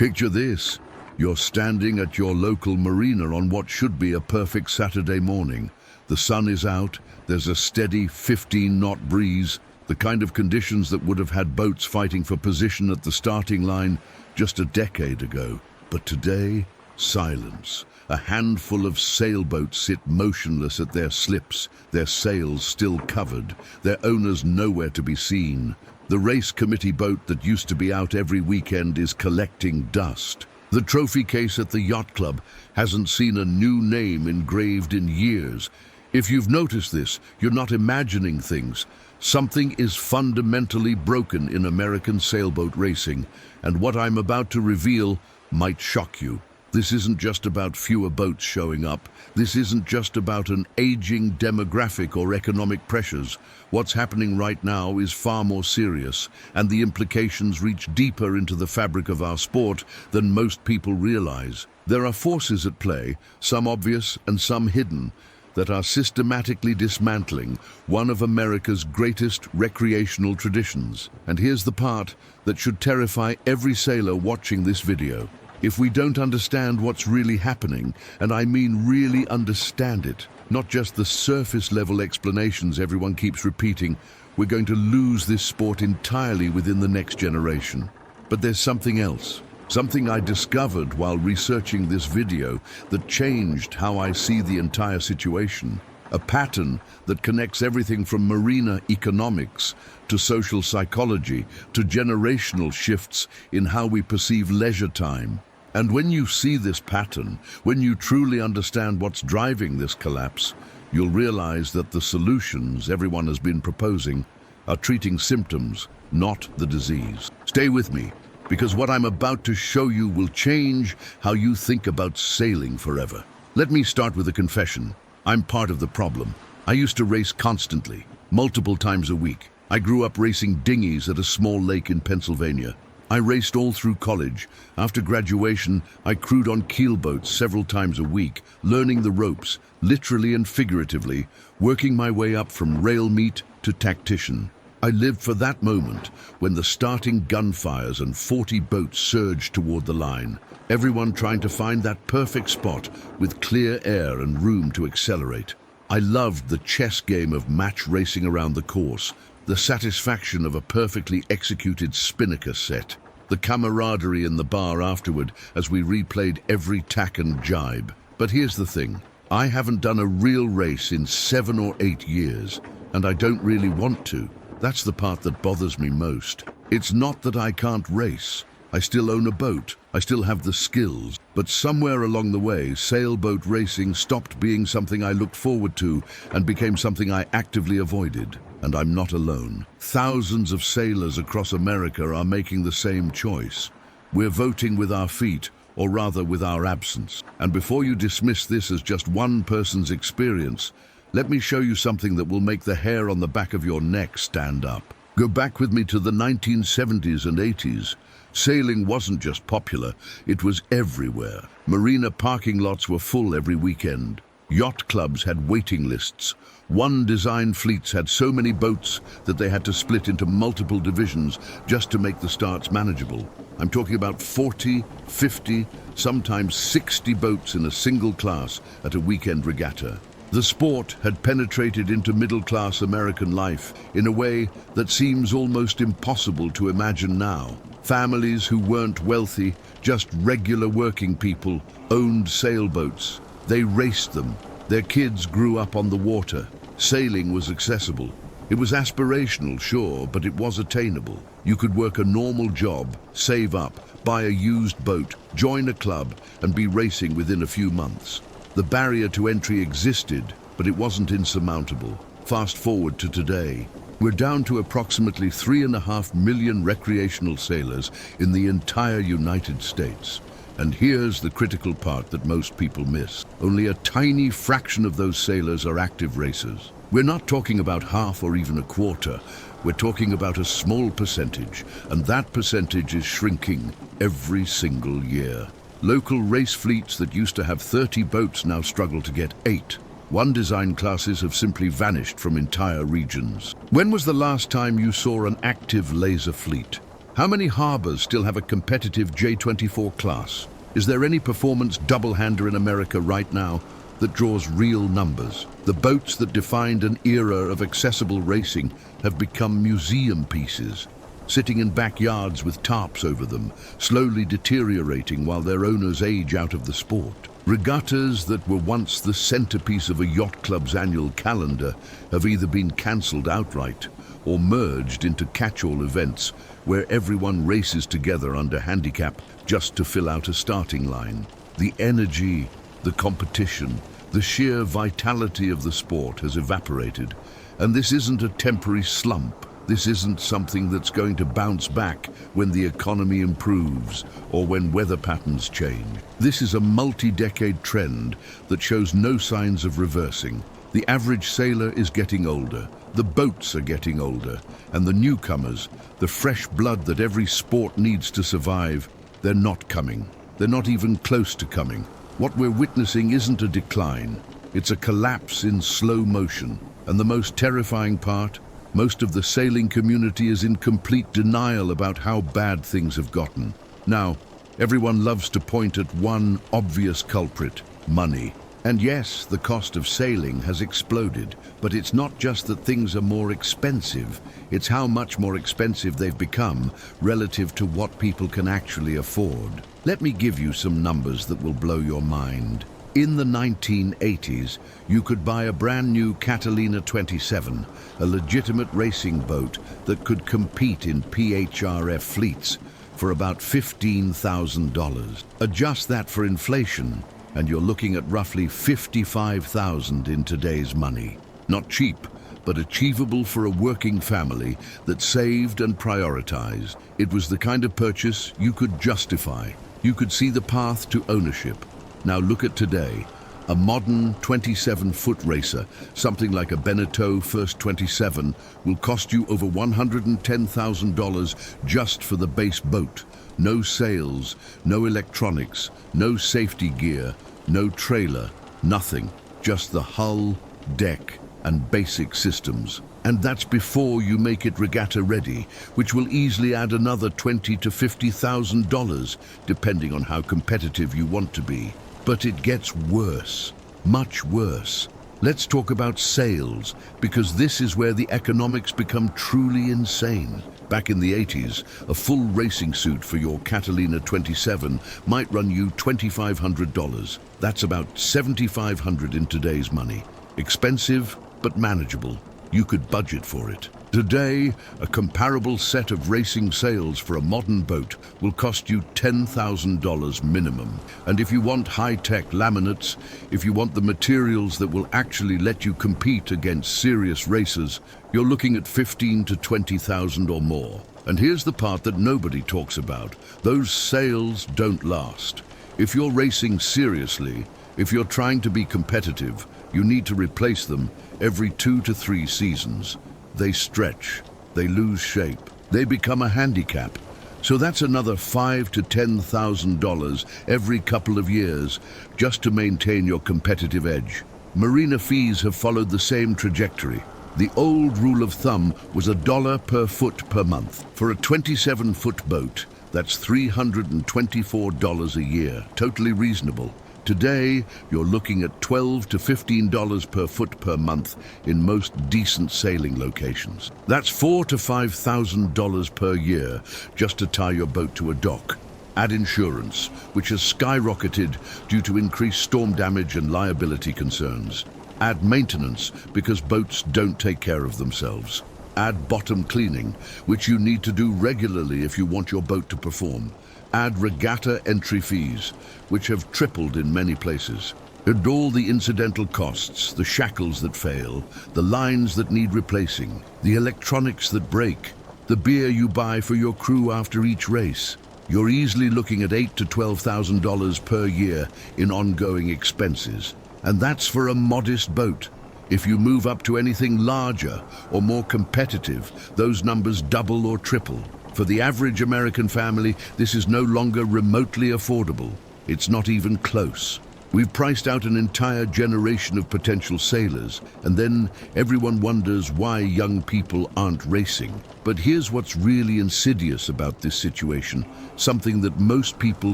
Picture this. You're standing at your local marina on what should be a perfect Saturday morning. The sun is out, there's a steady 15-knot breeze, the kind of conditions that would have had boats fighting for position at the starting line just a decade ago. But today, silence. A handful of sailboats sit motionless at their slips, their sails still covered, their owners nowhere to be seen. The race committee boat that used to be out every weekend is collecting dust. The trophy case at the yacht club hasn't seen a new name engraved in years. If you've noticed this, you're not imagining things. Something is fundamentally broken in American sailboat racing, and what I'm about to reveal might shock you. This isn't just about fewer boats showing up. This isn't just about an aging demographic or economic pressures. What's happening right now is far more serious, and the implications reach deeper into the fabric of our sport than most people realize. There are forces at play, some obvious and some hidden, that are systematically dismantling one of America's greatest recreational traditions. And here's the part that should terrify every sailor watching this video. If we don't understand what's really happening, and I mean really understand it, not just the surface-level explanations everyone keeps repeating, we're going to lose this sport entirely within the next generation. But there's something else. Something I discovered while researching this video that changed how I see the entire situation. A pattern that connects everything from marina economics to social psychology to generational shifts in how we perceive leisure time. And when you see this pattern, when you truly understand what's driving this collapse, you'll realize that the solutions everyone has been proposing are treating symptoms, not the disease. Stay with me, because what I'm about to show you will change how you think about sailing forever. Let me start with a confession. I'm part of the problem. I used to race constantly, multiple times a week. I grew up racing dinghies at a small lake in Pennsylvania. I raced all through college. After graduation, I crewed on keelboats several times a week, learning the ropes, literally and figuratively, working my way up from rail meet to tactician. I lived for that moment when the starting gunfires and 40 boats surged toward the line, everyone trying to find that perfect spot with clear air and room to accelerate. I loved the chess game of match racing around the course, the satisfaction of a perfectly executed spinnaker set, the camaraderie in the bar afterward as we replayed every tack and jibe. But here's the thing, I haven't done a real race in 7 or 8 years, and I don't really want to. That's the part that bothers me most. It's not that I can't race. I still own a boat, I still have the skills, but somewhere along the way, sailboat racing stopped being something I looked forward to and became something I actively avoided. And I'm not alone. Thousands of sailors across America are making the same choice. We're voting with our feet, or rather with our absence. And before you dismiss this as just one person's experience, let me show you something that will make the hair on the back of your neck stand up. Go back with me to the 1970s and 80s. Sailing wasn't just popular, it was everywhere. Marina parking lots were full every weekend. Yacht clubs had waiting lists. One design fleets had so many boats that they had to split into multiple divisions just to make the starts manageable. I'm talking about 40, 50, sometimes 60 boats in a single class at a weekend regatta. The sport had penetrated into middle-class American life in a way that seems almost impossible to imagine now. Families who weren't wealthy, just regular working people, owned sailboats. They raced them. Their kids grew up on the water. Sailing was accessible. It was aspirational, sure, but it was attainable. You could work a normal job, save up, buy a used boat, join a club, and be racing within a few months. The barrier to entry existed, but it wasn't insurmountable. Fast forward to today. We're down to approximately 3.5 million recreational sailors in the entire United States. And here's the critical part that most people miss. Only a tiny fraction of those sailors are active racers. We're not talking about half or even a quarter. We're talking about a small percentage, and that percentage is shrinking every single year. Local race fleets that used to have 30 boats now struggle to get 8. One design classes have simply vanished from entire regions. When was the last time you saw an active laser fleet? How many harbors still have a competitive J24 class? Is there any performance double-hander in America right now that draws real numbers? The boats that defined an era of accessible racing have become museum pieces, sitting in backyards with tarps over them, slowly deteriorating while their owners age out of the sport. Regattas that were once the centerpiece of a yacht club's annual calendar have either been cancelled outright or merged into catch-all events where everyone races together under handicap just to fill out a starting line. The energy, the competition, the sheer vitality of the sport has evaporated, and this isn't a temporary slump. This isn't something that's going to bounce back when the economy improves or when weather patterns change. This is a multi-decade trend that shows no signs of reversing. The average sailor is getting older, the boats are getting older, and the newcomers, the fresh blood that every sport needs to survive, they're not coming. They're not even close to coming. What we're witnessing isn't a decline, it's a collapse in slow motion. And the most terrifying part, most of the sailing community is in complete denial about how bad things have gotten. Now, everyone loves to point at one obvious culprit: money. And yes, the cost of sailing has exploded, but it's not just that things are more expensive, it's how much more expensive they've become relative to what people can actually afford. Let me give you some numbers that will blow your mind. In the 1980s, you could buy a brand new Catalina 27, a legitimate racing boat that could compete in PHRF fleets, for about $15,000. Adjust that for inflation, and you're looking at roughly $55,000 in today's money. Not cheap, but achievable for a working family that saved and prioritized. It was the kind of purchase you could justify. You could see the path to ownership. Now look at today. A modern 27-foot racer, something like a Beneteau First 27, will cost you over $110,000 just for the base boat. No sails, no electronics, no safety gear, no trailer, nothing. Just the hull, deck, and basic systems. And that's before you make it regatta ready, which will easily add another $20,000 to $50,000, depending on how competitive you want to be. But it gets worse, much worse. Let's talk about sails, because this is where the economics become truly insane. Back in the 80s, a full racing suit for your Catalina 27 might run you $2,500. That's about $7,500 in today's money. Expensive, but manageable. You could budget for it. Today, a comparable set of racing sails for a modern boat will cost you $10,000 minimum. And if you want high-tech laminates, if you want the materials that will actually let you compete against serious racers, you're looking at $15,000 to $20,000 or more. And here's the part that nobody talks about. Those sails don't last. If you're racing seriously, if you're trying to be competitive, you need to replace them every 2 to 3 seasons. They stretch, they lose shape, they become a handicap. So that's another $5,000 to $10,000 every couple of years just to maintain your competitive edge. Marina fees have followed the same trajectory. The old rule of thumb was $1 per foot per month. For a 27-foot boat, that's $324 a year, totally reasonable. Today, you're looking at $12 to $15 per foot per month in most decent sailing locations. That's $4,000 to $5,000 per year just to tie your boat to a dock. Add insurance, which has skyrocketed due to increased storm damage and liability concerns. Add maintenance, because boats don't take care of themselves. Add bottom cleaning, which you need to do regularly if you want your boat to perform. Add regatta entry fees, which have tripled in many places. And all the incidental costs, the shackles that fail, the lines that need replacing, the electronics that break, the beer you buy for your crew after each race. You're easily looking at $8,000 to $12,000 per year in ongoing expenses. And that's for a modest boat. If you move up to anything larger or more competitive, those numbers double or triple. For the average American family, this is no longer remotely affordable. It's not even close. We've priced out an entire generation of potential sailors, and then everyone wonders why young people aren't racing. But here's what's really insidious about this situation, something that most people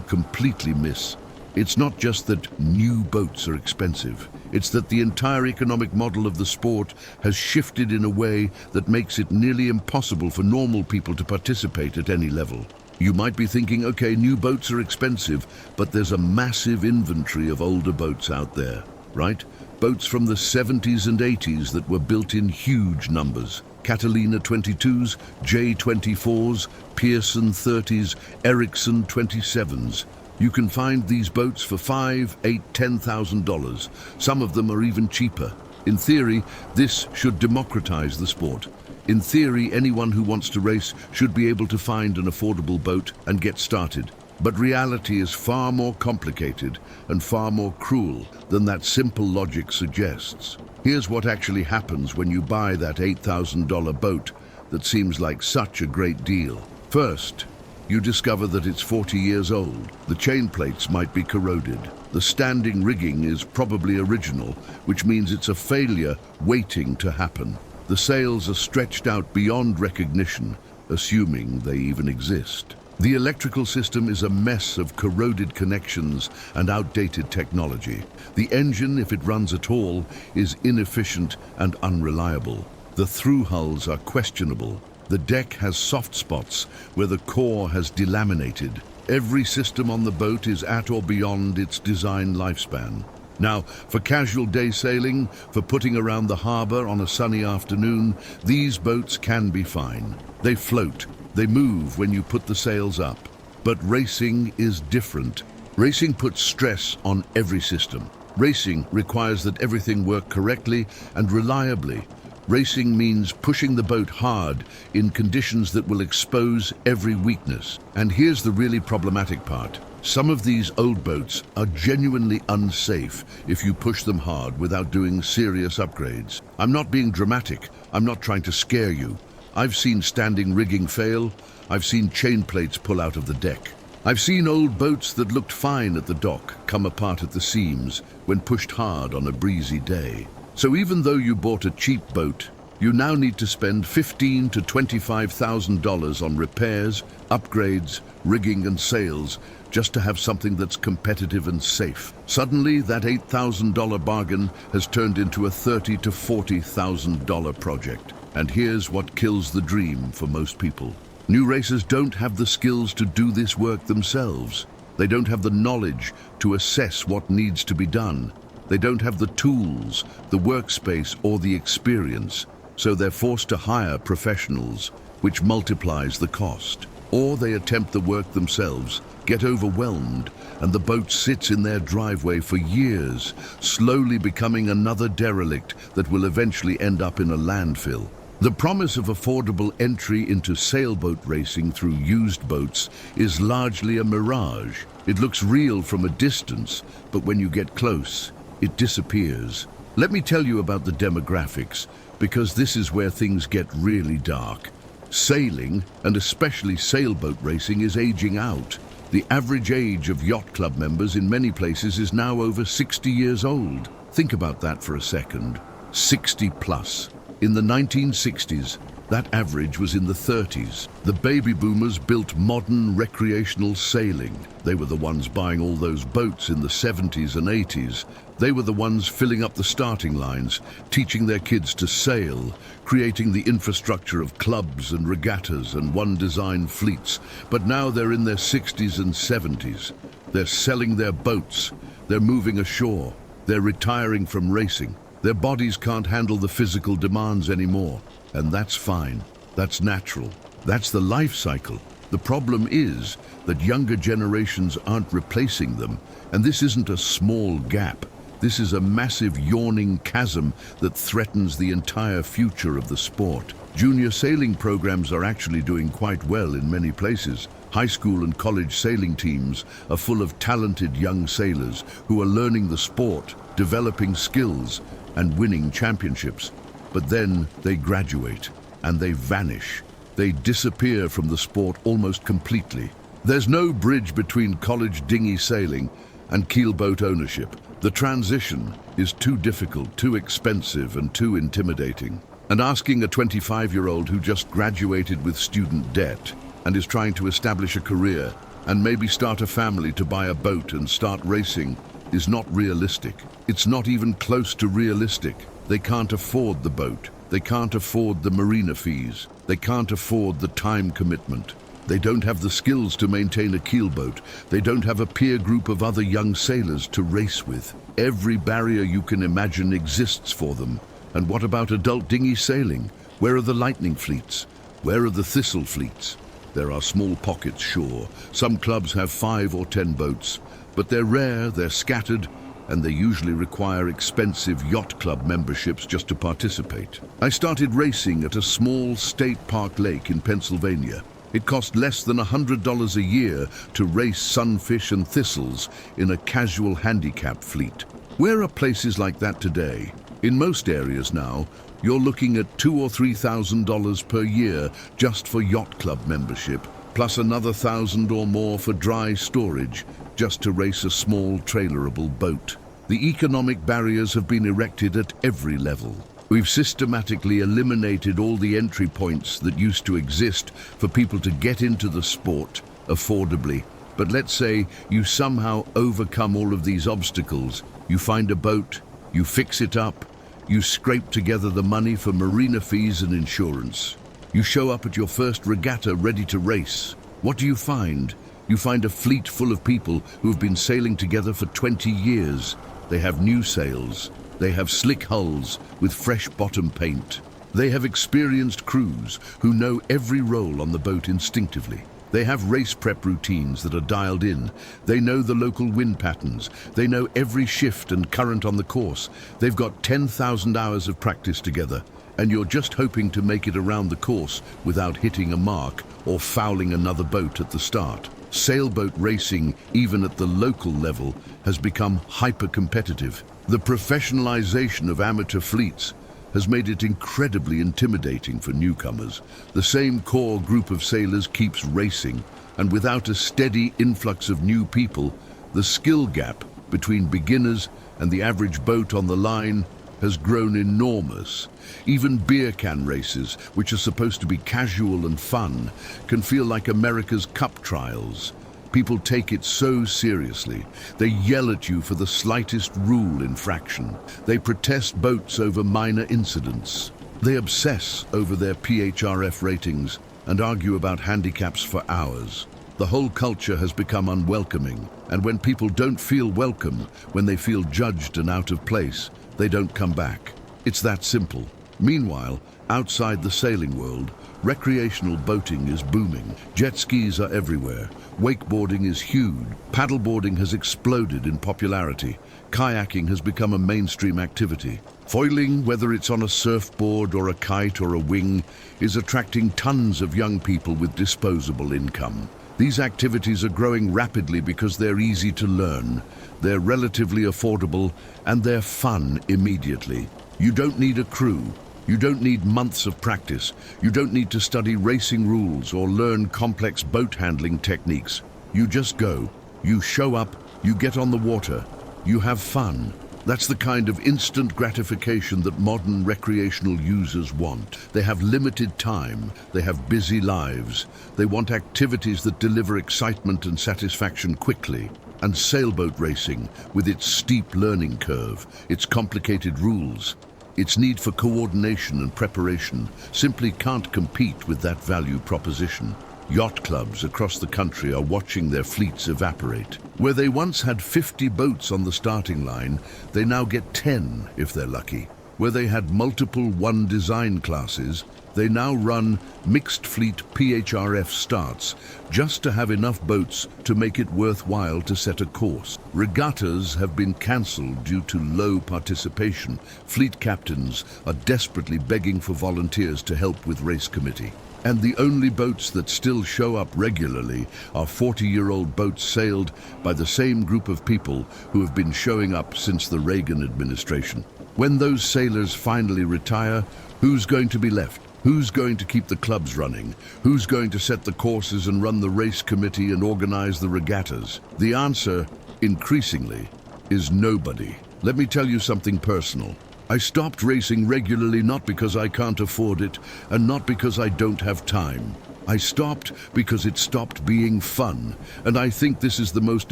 completely miss. It's not just that new boats are expensive. It's that the entire economic model of the sport has shifted in a way that makes it nearly impossible for normal people to participate at any level. You might be thinking, okay, new boats are expensive, but there's a massive inventory of older boats out there, right? Boats from the 70s and 80s that were built in huge numbers. Catalina 22s, J24s, Pearson 30s, Ericsson 27s. You can find these boats for $5,000, $8,000, $10,000. Some of them are even cheaper. In theory, this should democratize the sport. In theory, anyone who wants to race should be able to find an affordable boat and get started. But reality is far more complicated and far more cruel than that simple logic suggests. Here's what actually happens when you buy that $8,000 boat that seems like such a great deal. First, you discover that it's 40 years old. The chain plates might be corroded. The standing rigging is probably original, which means it's a failure waiting to happen. The sails are stretched out beyond recognition, assuming they even exist. The electrical system is a mess of corroded connections and outdated technology. The engine, if it runs at all, is inefficient and unreliable. The through hulls are questionable. The deck has soft spots where the core has delaminated. Every system on the boat is at or beyond its design lifespan. Now, for casual day sailing, for putting around the harbor on a sunny afternoon, these boats can be fine. They float, they move when you put the sails up. But racing is different. Racing puts stress on every system. Racing requires that everything work correctly and reliably. Racing means pushing the boat hard in conditions that will expose every weakness. And here's the really problematic part. Some of these old boats are genuinely unsafe if you push them hard without doing serious upgrades. I'm not being dramatic. I'm not trying to scare you. I've seen standing rigging fail. I've seen chain plates pull out of the deck. I've seen old boats that looked fine at the dock come apart at the seams when pushed hard on a breezy day. So even though you bought a cheap boat, you now need to spend $15,000 to $25,000 on repairs, upgrades, rigging and sails just to have something that's competitive and safe. Suddenly, that $8,000 bargain has turned into a $30,000 to $40,000 project. And here's what kills the dream for most people. New racers don't have the skills to do this work themselves. They don't have the knowledge to assess what needs to be done. They don't have the tools, the workspace, or the experience, so they're forced to hire professionals, which multiplies the cost. Or they attempt the work themselves, get overwhelmed, and the boat sits in their driveway for years, slowly becoming another derelict that will eventually end up in a landfill. The promise of affordable entry into sailboat racing through used boats is largely a mirage. It looks real from a distance, but when you get close, it disappears. Let me tell you about the demographics, because this is where things get really dark. Sailing, and especially sailboat racing, is aging out. The average age of yacht club members in many places is now over 60 years old. Think about that for a second. 60 plus. In the 1960s, that average was in the 30s. The baby boomers built modern recreational sailing. They were the ones buying all those boats in the 70s and 80s. They were the ones filling up the starting lines, teaching their kids to sail, creating the infrastructure of clubs and regattas and one-design fleets. But now they're in their 60s and 70s. They're selling their boats. They're moving ashore. They're retiring from racing. Their bodies can't handle the physical demands anymore. And that's fine. That's natural. That's the life cycle. The problem is that younger generations aren't replacing them. And this isn't a small gap. This is a massive yawning chasm that threatens the entire future of the sport. Junior sailing programs are actually doing quite well in many places. High school and college sailing teams are full of talented young sailors who are learning the sport, developing skills, and winning championships. But then they graduate and they vanish. They disappear from the sport almost completely. There's no bridge between college dinghy sailing and keelboat ownership. The transition is too difficult, too expensive, and too intimidating. And asking a 25-year-old who just graduated with student debt and is trying to establish a career and maybe start a family to buy a boat and start racing is not realistic. It's not even close to realistic. They can't afford the boat. They can't afford the marina fees. They can't afford the time commitment. They don't have the skills to maintain a keelboat. They don't have a peer group of other young sailors to race with. Every barrier you can imagine exists for them. And what about adult dinghy sailing? Where are the lightning fleets? Where are the thistle fleets? There are small pockets, sure. Some clubs have 5 or 10 boats, but they're rare, they're scattered, and they usually require expensive yacht club memberships just to participate. I started racing at a small state park lake in Pennsylvania. It cost less than $100 a year to race sunfish and thistles in a casual handicap fleet. Where are places like that today? In most areas now, you're looking at $2,000 or $3,000 per year just for yacht club membership, plus another $1,000 or more for dry storage, just to race a small trailerable boat. The economic barriers have been erected at every level. We've systematically eliminated all the entry points that used to exist for people to get into the sport affordably. But let's say you somehow overcome all of these obstacles. You find a boat, you fix it up, you scrape together the money for marina fees and insurance. You show up at your first regatta ready to race. What do you find? You find a fleet full of people who've been sailing together for 20 years. They have new sails. They have slick hulls with fresh bottom paint. They have experienced crews who know every role on the boat instinctively. They have race prep routines that are dialed in. They know the local wind patterns. They know every shift and current on the course. They've got 10,000 hours of practice together, and you're just hoping to make it around the course without hitting a mark or fouling another boat at the start. Sailboat racing, even at the local level, has become hyper-competitive. The professionalization of amateur fleets has made it incredibly intimidating for newcomers. The same core group of sailors keeps racing, and without a steady influx of new people, the skill gap between beginners and the average boat on the line has grown enormous. Even beer can races, which are supposed to be casual and fun, can feel like America's cup trials. People take it so seriously. They yell at you for the slightest rule infraction. They protest boats over minor incidents. They obsess over their PHRF ratings and argue about handicaps for hours. The whole culture has become unwelcoming, and when people don't feel welcome, when they feel judged and out of place, they don't come back. It's that simple. Meanwhile, outside the sailing world, recreational boating is booming. Jet skis are everywhere. Wakeboarding is huge. Paddleboarding has exploded in popularity. Kayaking has become a mainstream activity. Foiling, whether it's on a surfboard or a kite or a wing, is attracting tons of young people with disposable income. These activities are growing rapidly because they're easy to learn, they're relatively affordable, and they're fun immediately. You don't need a crew. You don't need months of practice. You don't need to study racing rules or learn complex boat handling techniques. You just go. You show up. You get on the water. You have fun. That's the kind of instant gratification that modern recreational users want. They have limited time. They have busy lives. They want activities that deliver excitement and satisfaction quickly. And sailboat racing, with its steep learning curve, its complicated rules, its need for coordination and preparation, simply can't compete with that value proposition. Yacht clubs across the country are watching their fleets evaporate. Where they once had 50 boats on the starting line, they now get 10 if they're lucky. Where they had multiple one design classes, they now run mixed fleet PHRF starts just to have enough boats to make it worthwhile to set a course. Regattas have been cancelled due to low participation. Fleet captains are desperately begging for volunteers to help with race committee. And the only boats that still show up regularly are 40-year-old boats sailed by the same group of people who have been showing up since the Reagan administration. When those sailors finally retire, who's going to be left? Who's going to keep the clubs running? Who's going to set the courses and run the race committee and organize the regattas? The answer, increasingly, is nobody. Let me tell you something personal. I stopped racing regularly not because I can't afford it and not because I don't have time. I stopped because it stopped being fun, and I think this is the most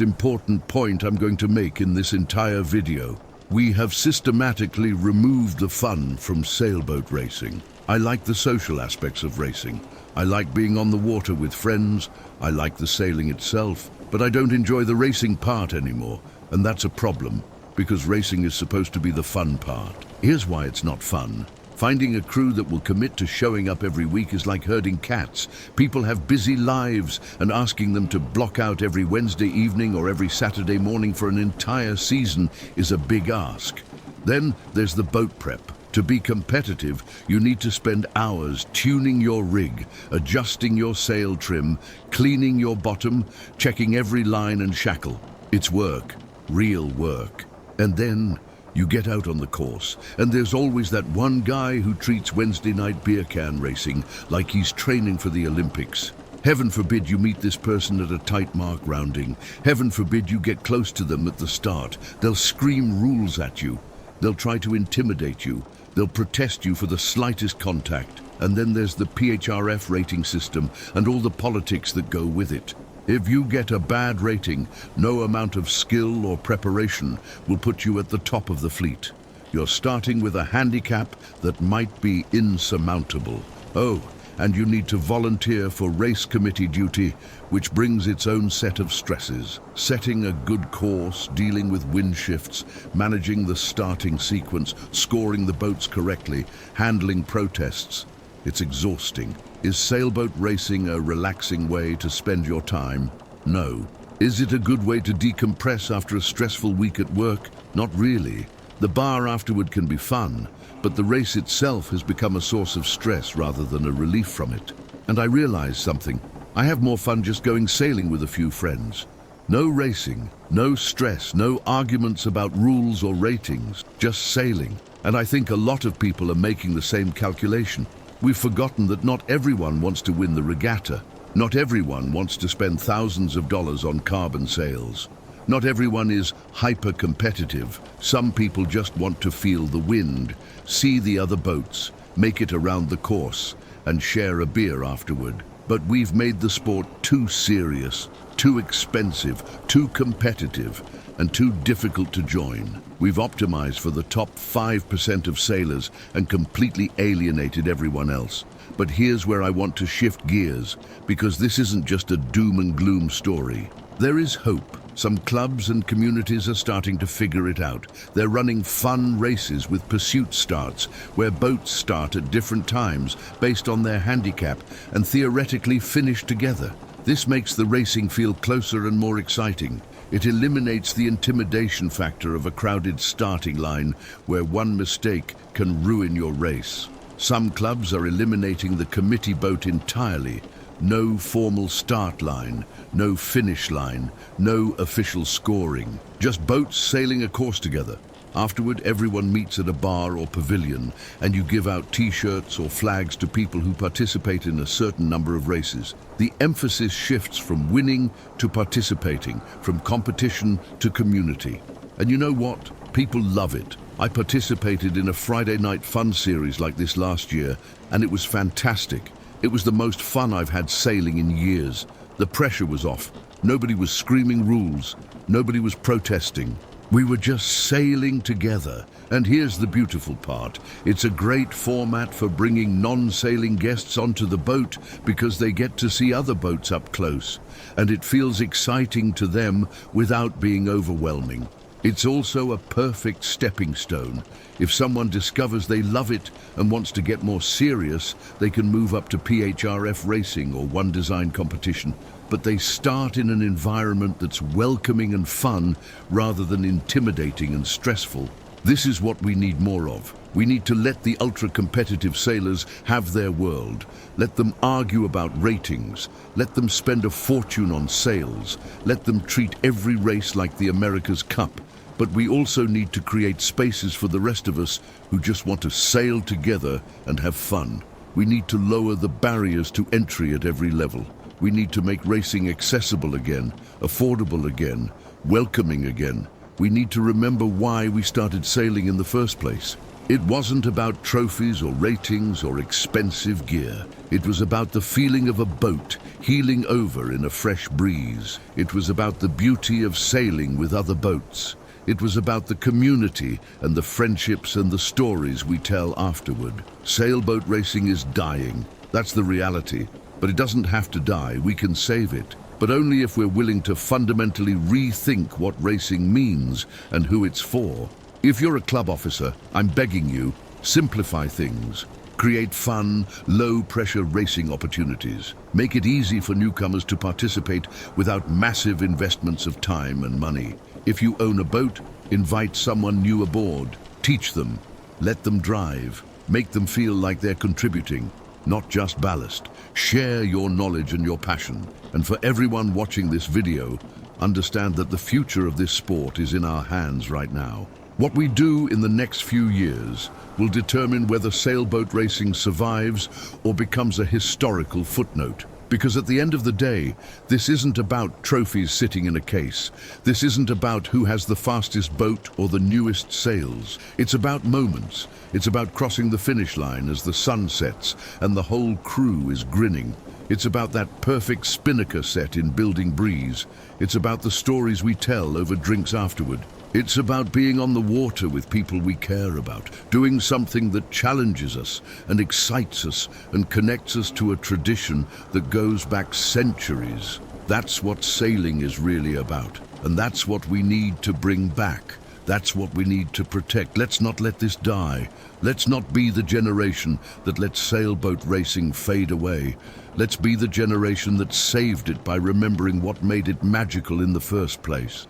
important point I'm going to make in this entire video. We have systematically removed the fun from sailboat racing. I like the social aspects of racing. I like being on the water with friends. I like the sailing itself, but I don't enjoy the racing part anymore, and that's a problem, because racing is supposed to be the fun part. Here's why it's not fun. Finding a crew that will commit to showing up every week is like herding cats. People have busy lives, and asking them to block out every Wednesday evening or every Saturday morning for an entire season is a big ask. Then there's the boat prep. To be competitive, you need to spend hours tuning your rig, adjusting your sail trim, cleaning your bottom, checking every line and shackle. It's work, real work. And then you get out on the course, and there's always that one guy who treats Wednesday night beer can racing like he's training for the Olympics. Heaven forbid you meet this person at a tight mark rounding. Heaven forbid you get close to them at the start. They'll scream rules at you. They'll try to intimidate you. They'll protest you for the slightest contact. And then there's the PHRF rating system and all the politics that go with it. If you get a bad rating, no amount of skill or preparation will put you at the top of the fleet. You're starting with a handicap that might be insurmountable. Oh, and you need to volunteer for race committee duty, which brings its own set of stresses. Setting a good course, dealing with wind shifts, managing the starting sequence, scoring the boats correctly, handling protests. It's exhausting. Is sailboat racing a relaxing way to spend your time? No. Is it a good way to decompress after a stressful week at work? Not really. The bar afterward can be fun, but the race itself has become a source of stress rather than a relief from it. And I realized something. I have more fun just going sailing with a few friends. No racing, no stress, no arguments about rules or ratings, just sailing. And I think a lot of people are making the same calculation. We've forgotten that not everyone wants to win the regatta. Not everyone wants to spend thousands of dollars on carbon sails. Not everyone is hyper-competitive. Some people just want to feel the wind, see the other boats, make it around the course, and share a beer afterward. But we've made the sport too serious, too expensive, too competitive, and too difficult to join. We've optimized for the top 5% of sailors and completely alienated everyone else. But here's where I want to shift gears, because this isn't just a doom and gloom story. There is hope. Some clubs and communities are starting to figure it out. They're running fun races with pursuit starts, where boats start at different times based on their handicap and theoretically finish together. This makes the racing feel closer and more exciting. It eliminates the intimidation factor of a crowded starting line where one mistake can ruin your race. Some clubs are eliminating the committee boat entirely. No formal start line, no finish line, no official scoring. Just boats sailing a course together. Afterward, everyone meets at a bar or pavilion, and you give out t-shirts or flags to people who participate in a certain number of races. The emphasis shifts from winning to participating, from competition to community. And you know what? People love it. I participated in a Friday night fun series like this last year, and it was fantastic. It was the most fun I've had sailing in years. The pressure was off. Nobody was screaming rules. Nobody was protesting. We were just sailing together. And here's the beautiful part. It's a great format for bringing non-sailing guests onto the boat because they get to see other boats up close. And it feels exciting to them without being overwhelming. It's also a perfect stepping stone. If someone discovers they love it and wants to get more serious, they can move up to PHRF racing or One Design competition. But they start in an environment that's welcoming and fun rather than intimidating and stressful. This is what we need more of. We need to let the ultra-competitive sailors have their world. Let them argue about ratings. Let them spend a fortune on sails. Let them treat every race like the America's Cup. But we also need to create spaces for the rest of us who just want to sail together and have fun. We need to lower the barriers to entry at every level. We need to make racing accessible again, affordable again, welcoming again. we need to remember why we started sailing in the first place. It wasn't about trophies or ratings or expensive gear. It was about the feeling of a boat heeling over in a fresh breeze. It was about the beauty of sailing with other boats. It was about the community and the friendships and the stories we tell afterward. Sailboat racing is dying. That's the reality. But it doesn't have to die. We can save it. But only if we're willing to fundamentally rethink what racing means and who it's for. If you're a club officer, I'm begging you, simplify things. Create fun, low-pressure racing opportunities. Make it easy for newcomers to participate without massive investments of time and money. If you own a boat, invite someone new aboard. Teach them. Let them drive. Make them feel like they're contributing, not just ballast. Share your knowledge and your passion. And for everyone watching this video, understand that the future of this sport is in our hands right now. What we do in the next few years will determine whether sailboat racing survives or becomes a historical footnote. Because at the end of the day, this isn't about trophies sitting in a case. This isn't about who has the fastest boat or the newest sails. It's about moments. It's about crossing the finish line as the sun sets and the whole crew is grinning. It's about that perfect spinnaker set in Building Breeze. It's about the stories we tell over drinks afterward. It's about being on the water with people we care about, doing something that challenges us and excites us and connects us to a tradition that goes back centuries. That's what sailing is really about, and that's what we need to bring back. That's what we need to protect. Let's not let this die. Let's not be the generation that lets sailboat racing fade away. Let's be the generation that saved it by remembering what made it magical in the first place.